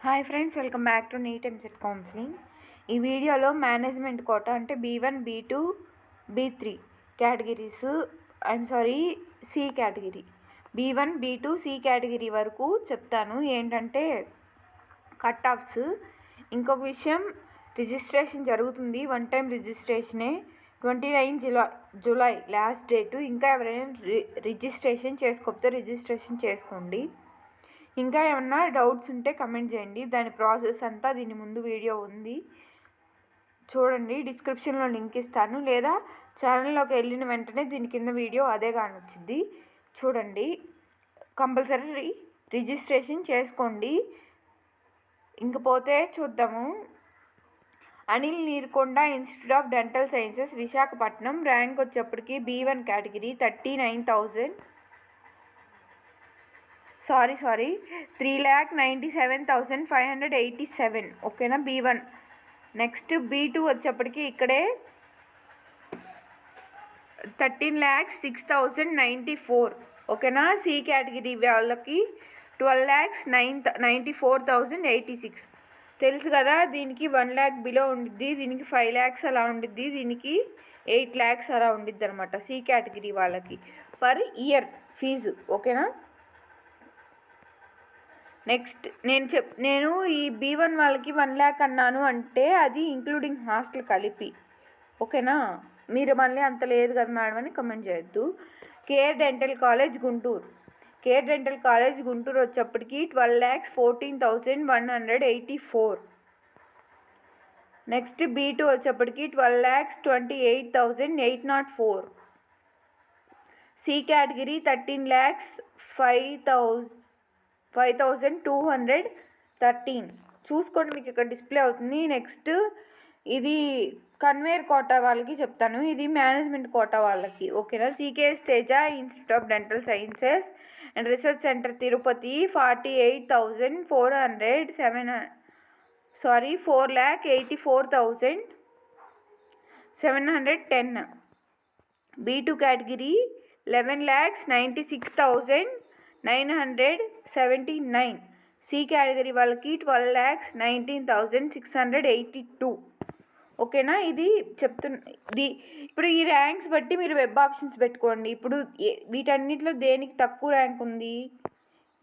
Hi friends, welcome back to NEET EAMCET counselling. ఈ వీడియోలో management quota అంటే B1, B2, B3 categories C category B1, B2, C category వరకు చెప్తాను. ఏంటంటే cut offs. ఇంకొక విషయం, రిజిస్ట్రేషన్ జరుగుతుంది. వన్ టైం రిజిస్ట్రేషనే. 29 జూలై లాస్ట్ డేటు. ఇంకా ఎవరైనా రిజిస్ట్రేషన్ చేసుకోకపోతే రిజిస్ట్రేషన్ చేసుకోండి. ఇంకా ఏమన్నా డౌట్స్ ఉంటే కమెంట్ చేయండి. దాని ప్రాసెస్ అంతా దీని ముందు వీడియో ఉంది, చూడండి. డిస్క్రిప్షన్లో లింక్ ఇస్తాను, లేదా ఛానల్లోకి వెళ్ళిన వెంటనే దీని కింద వీడియో అదే కానొచ్చింది, చూడండి. కంపల్సరీ రిజిస్ట్రేషన్ చేసుకోండి. ఇంకపోతే చూద్దాము. Anil Neerukonda Institute of dental Sciences, Visakhapatnam. Rank వచ్చేప్పటికి B1 కేటగిరీ 3,97,587. ఓకేనా, B1. నెక్స్ట్ B2 వచ్చేప్పటికి ఇక్కడే 13,06,094. ఓకేనా. సి కేటగిరీ వాళ్ళకి 12,94,086. తెలుసు కదా, దీనికి 1 lakh బిలో ఉండిద్ది, దీనికి 5 lakhs అలా ఉండిద్ది, దీనికి 8 lakhs అలా ఉండిద్ది అనమాట సి కేటగిరీ వాళ్ళకి పర్ ఇయర్ ఫీజు. ఓకేనా. నెక్స్ట్ నేను ఈ B1 వాళ్ళకి 1 lakh అన్నాను అంటే అది ఇంక్లూడింగ్ హాస్టల్ కలిపి. ఓకేనా. మీరు మళ్ళీ అంత లేదు కదా మేడం అని కమెంట్ చేయొద్దు. Care dental college Guntur. Care dental college Guntur వచ్చేప్పటికి 12,14,184. నెక్స్ట్ B2 వచ్చేప్పటికి 12,28,804. C category 13,05,213. చూసుకోండి, మీకు ఇక్కడ డిస్ప్లే అవుతుంది. నెక్స్ట్ ఇది కన్వేర్ కోటా వాళ్ళకి చెప్తాను, ఇది మేనేజ్మెంట్ కోటా వాళ్ళకి. ఓకేనా. CKS Teja institute of dental sciences and research centre Tirupati 4,84,710. B2 category 11,96,979. C category వాళ్ళకి 12,19,682. ఓకేనా. ఇది ఇప్పుడు ఈ ర్యాంక్స్ బట్టి మీరు వెబ్ ఆప్షన్స్ పెట్టుకోండి. ఇప్పుడు వీటన్నిటిలో దేనికి తక్కువ ర్యాంక్ ఉంది?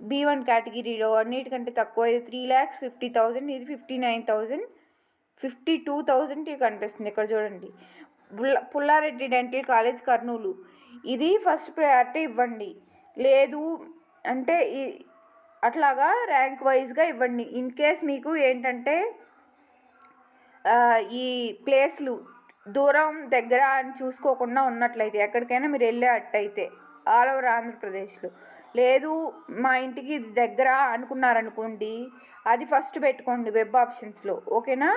B1 కేటగిరీలో అన్నిటికంటే తక్కువ. ఇది 3,50,000, ఇది 59,000, 52,000 కనిపిస్తుంది ఇక్కడ చూడండి. పుల్లారెడ్డి డెంటల్ కాలేజ్ కర్నూలు, ఇది ఫస్ట్ ప్రయారిటీ ఇవ్వండి. లేదు అంటే అట్లాగా ర్యాంక్ వైజ్గా ఇవ్వండి. ఇన్ కేస్ మీకు ఏంటంటే ఈ ప్లేస్లు దూరం దగ్గర అని చూసుకోకుండా ఉన్నట్లయితే, ఎక్కడికైనా మీరు వెళ్ళేటట్టయితే ఆల్ ఓవర్ ఆంధ్రప్రదేశ్లో, లేదు మా ఇంటికి ఇది దగ్గర అనుకున్నారనుకోండి, అది ఫస్ట్ పెట్టుకోండి వెబ్ ఆప్షన్స్లో. ఓకేనా.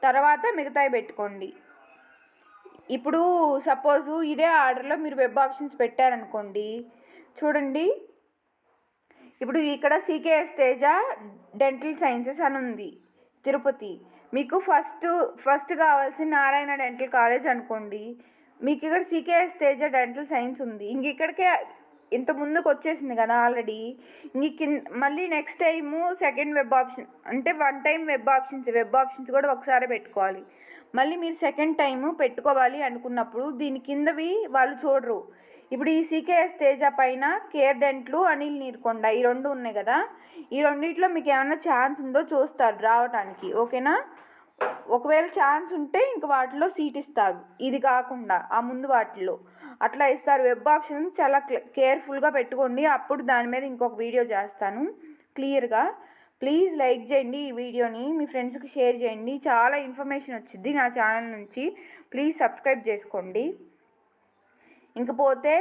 తర్వాత మిగతాయి పెట్టుకోండి. ఇప్పుడు సపోజు ఇదే ఆర్డర్లో మీరు వెబ్ ఆప్షన్స్ పెట్టారనుకోండి, చూడండి. ఇప్పుడు ఇక్కడ సికేఎస్ తేజ డెంటల్ సైన్సెస్ అని ఉంది తిరుపతి. మీకు ఫస్ట్ కావాల్సిన నారాయణ డెంటల్ కాలేజ్ అనుకోండి, మీకు ఇక్కడ సికేఎస్ తేజ డెంటల్ సైన్స్ ఉంది. ఇక్కడికే ఇంత ముందుకు వచ్చేసింది కదా ఆల్రెడీ. మళ్ళీ next time second web option అంటే వన్ టైం వెబ్ ఆప్షన్స్ కూడా ఒకసారి పెట్టుకోవాలి. మళ్ళీ మీరు సెకండ్ టైము పెట్టుకోవాలి అనుకున్నప్పుడు దీని కిందవి వాళ్ళు చూడరు. ఇప్పుడు ఈ సికేఎస్ తేజ పైన కేర్ డెంట్లు, అనిల్ నీర్కొండ, ఈ రెండు ఉన్నాయి కదా, ఈ రెండిట్లో మీకు ఏమైనా ఛాన్స్ ఉందో చూస్తారు రావడానికి. ఓకేనా. ఒకవేళ ఛాన్స్ ఉంటే ఇంక వాటిలో సీట్ ఇస్తారు, ఇది కాకుండా ఆ ముందు వాటిల్లో అట్లా ఇస్తారు. వెబ్ ఆప్షన్స్ చాలా కేర్ఫుల్గా పెట్టుకోండి. అప్పుడు దాని మీద ఇంకొక వీడియో చేస్తాను క్లియర్గా. ప్లీజ్ లైక్ చేయండి ఈ వీడియోని, మీ ఫ్రెండ్స్కి షేర్ చేయండి. చాలా ఇన్ఫర్మేషన్ వచ్చింది నా ఛానల్ నుంచి. ప్లీజ్ సబ్స్క్రైబ్ చేసుకోండి. ఇంకపోతే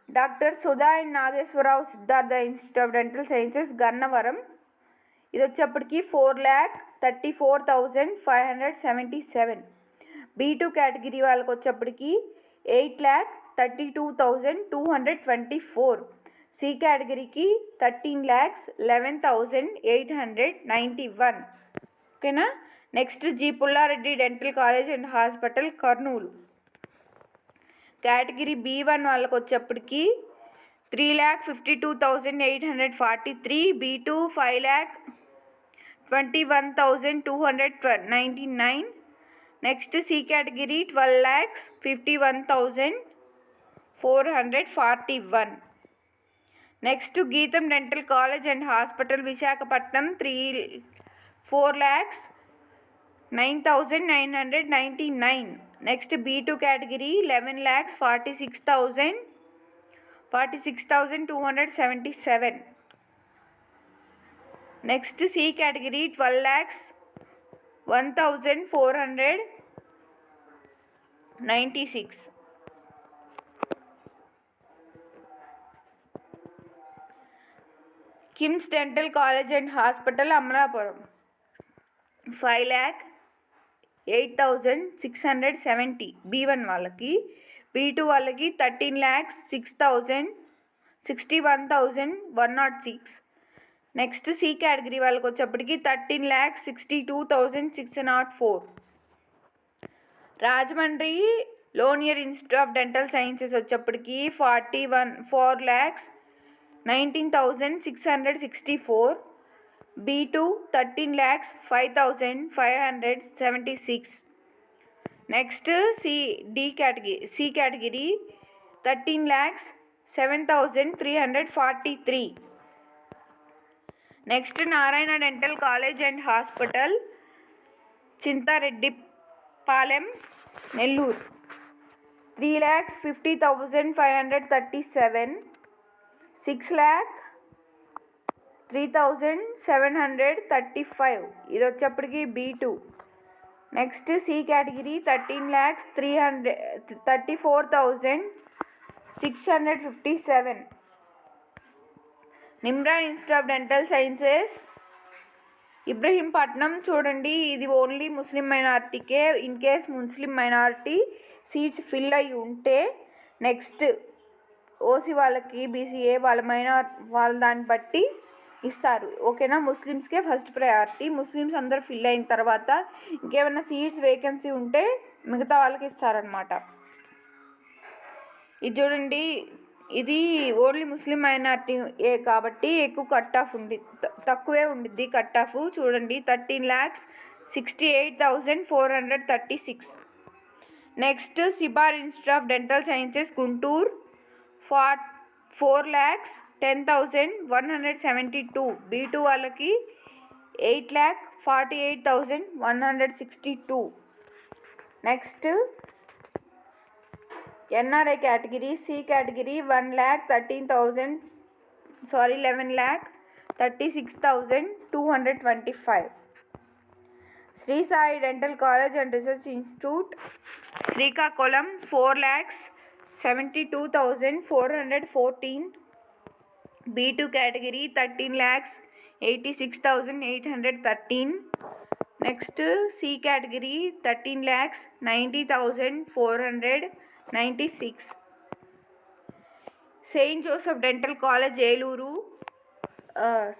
doctor Sudha and Nageswararao Siddhartha Institute of dental Sciences Gannavaram, ఇది వచ్చేప్పటికి 4,34,577. B2 కేటగిరీ వాళ్ళకి వచ్చేప్పటికి 8,32,224. సి కేటగిరీకి 13,11,891. ఓకేనా. Next G Pulla Reddy dental college and hospital Kurnool. Category B1 వాళ్ళకి వచ్చేప్పటికి 3,52,843. B2 5,00,000 21,299. Next C category 12,51,441. Next Geetham Dental College and Hospital Visakhapatnam 4,09,999. Next B2 category 11,46,277. Next C category 12,01,496. KIMS Dental College and Hospital Amalapuram 5,08,670 B1 వాళ్ళకి, B2 వాళ్ళకి 13,61,106. Next C category వాళ్ళకి వచ్చేప్పటికి 13,62,604. Rajahmundry Lenora Institute of dental Sciences వచ్చేప్పటికి 4,19,664. B2 13,05,576. Next C category 13,07,343. Next Narayana dental college and hospital Chintareddypalem Nellore 3,50,537. 6,03,735. ఇది వచ్చేప్పటికి B2. Next C category 13,34,657. Nimra Institute of dental Sciences Ibrahimpatnam చూడండి, ఇది only Muslim మైనారిటీకే. In case Muslim minority seats fill అయ్యి ఉంటే నెక్స్ట్ ఓసీ వాళ్ళకి, BCA వాళ్ళ దాన్ని బట్టి ఇస్తారు. ఓకేనా, ముస్లిమ్స్కే ఫస్ట్ ప్రయారిటీ. ముస్లిమ్స్ అందరూ ఫిల్ అయిన తర్వాత ఇంకేమైనా సీట్స్ వేకెన్సీ ఉంటే మిగతా వాళ్ళకి ఇస్తారనమాట. ఇది చూడండి, ఇది ఓన్లీ ముస్లిం మైనారిటీ కాబట్టి ఎక్కువ కట్ ఆఫ్ తక్కువే ఉండిద్ది కట్ ఆఫ్. చూడండి 13,68,436. Next Sibar institute of dental sciences Guntur 4,10,172. B2 వాళ్ళకి 8,48,162. Next NRI category C category 11,36,225. Sri Sai dental college and research institute Srikakulam 4,72,414. B2 category 13,86,813. Next C category 13,90,496. Saint Joseph dental college Eluru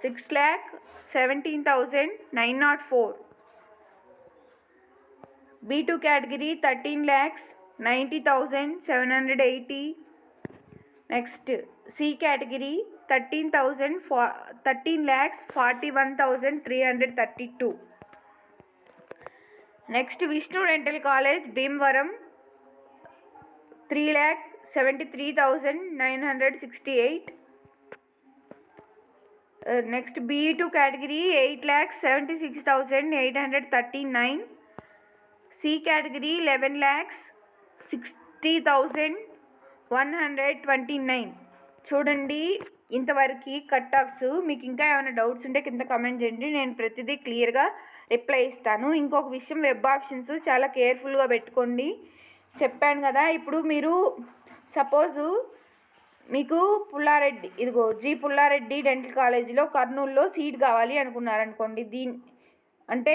6,17,904. B2 category 13,90,780. Next C category 13,41,332. Next Vishnu dental college Bhimavaram 3,73,968. Next B2 category 8,76,839. C category 11,60,129. చూడండి ఇంతవరకు cut offs. మీకు ఇంకా ఏమైనా doubts ఉంటే కింద comment చేయండి, నేను ప్రతిదీ క్లియర్గా రిప్లై ఇస్తాను. ఇంకొక విషయం, వెబ్ ఆప్షన్స్ చాలా కేర్ఫుల్గా పెట్టుకోండి. చెప్పాను కదా, ఇప్పుడు మీరు సపోజు మీకు పుల్లారెడ్డి, ఇదిగో జి పుల్లారెడ్డి డెంటల్ కాలేజీలో కర్నూలులో సీట్ కావాలి అనుకున్నారనుకోండి. అంటే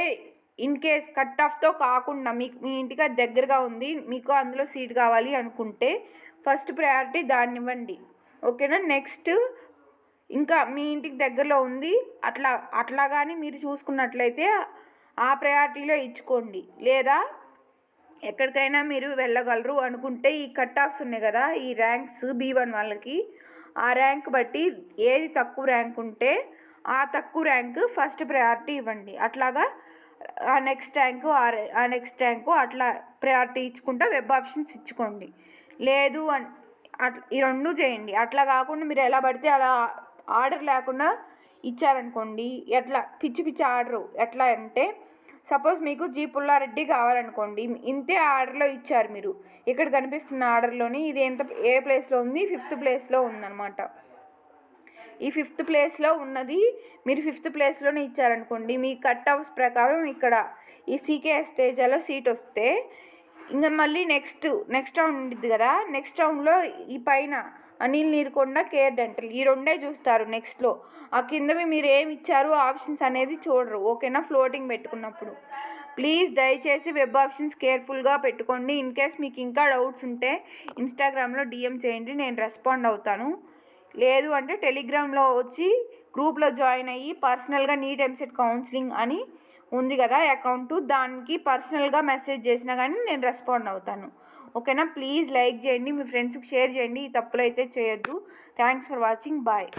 ఇన్ కేస్ కట్ ఆఫ్తో కాకుండా మీకు మీ ఇంటికి అది దగ్గరగా ఉంది, మీకు అందులో సీట్ కావాలి అనుకుంటే ఫస్ట్ ప్రయారిటీ దాన్ని ఇవ్వండి. ఓకేనా, నెక్స్ట్ ఇంకా మీ ఇంటికి దగ్గరలో ఉంది అట్లా కానీ మీరు చూసుకున్నట్లయితే ఆ ప్రయారిటీలో ఇచ్చుకోండి. లేదా ఎక్కడికైనా మీరు వెళ్ళగలరు అనుకుంటే ఈ కట్ ఆఫ్స్ ఉన్నాయి కదా, ఈ ర్యాంక్స్ B1 వాళ్ళకి, ఆ ర్యాంక్ బట్టి ఏది తక్కువ ర్యాంక్ ఉంటే ఆ తక్కువ ర్యాంక్ ఫస్ట్ ప్రయారిటీ ఇవ్వండి. అట్లాగా ఆ నెక్స్ట్ ర్యాంకు అట్లా ప్రయారిటీ ఇచ్చుకుంటా వెబ్ ఆప్షన్స్ ఇచ్చుకోండి. లేదు అట్లా ఈ 2 చేయండి. అట్లా కాకుండా మీరు ఎలా పడితే అలా ఆర్డర్ లేకుండా ఇచ్చారనుకోండి, ఎట్లా పిచ్చి పిచ్చి ఆర్డరు ఎట్లా అంటే, సపోజ్ మీకు జీ పుల్లారెడ్డి కావాలనుకోండి, ఇంతే ఆర్డర్లో ఇచ్చారు మీరు. ఇక్కడ కనిపిస్తున్న ఆర్డర్లోని ఇది ఏ ప్లేస్లో ఉంది, 5th ప్లేస్లో ఉందన్నమాట. ఈ 5th ప్లేస్లో ఉన్నది మీరు 5th ప్లేస్లోనే ఇచ్చారనుకోండి, మీ కట్ ఆఫ్స్ ప్రకారం ఇక్కడ ఈ సీకేఎస్ తేజాలో సీట్ వస్తే ఇంకా మళ్ళీ నెక్స్ట్ రౌండ్ ఉంటుంది కదా, నెక్స్ట్ రౌండ్లో ఈ పైన అనిల్ నీరుకొండ, కేర్ డెంటల్ ఈ 2 చూస్తారు నెక్స్ట్లో. ఆ కిందవి మీరు ఏమి ఇచ్చారు ఆప్షన్స్ అనేది చూడరు, ఓకేనా, ఫ్లోటింగ్ పెట్టుకున్నప్పుడు. ప్లీజ్ దయచేసి వెబ్ ఆప్షన్స్ కేర్ఫుల్గా పెట్టుకోండి. ఇన్ కేస్ మీకు ఇంకా డౌట్స్ ఉంటే ఇన్స్టాగ్రామ్లో DM చేయండి, నేను రెస్పాండ్ అవుతాను. లేదు అంటే టెలిగ్రామ్లో వచ్చి గ్రూప్లో జాయిన్ అయ్యి పర్సనల్గా నీట్ ఎంసెట్ కౌన్సిలింగ్ అని ఉంది కదా అకౌంటు, దానికి పర్సనల్గా మెసేజ్ చేసినా కానీ నేను రెస్పాండ్ అవుతాను, ఓకేనా. ప్లీజ్ లైక్ చేయండి, మీ ఫ్రెండ్స్కి షేర్ చేయండి, ఈ తప్పులు అయితే చేయొద్దు. Thanks for watching, bye.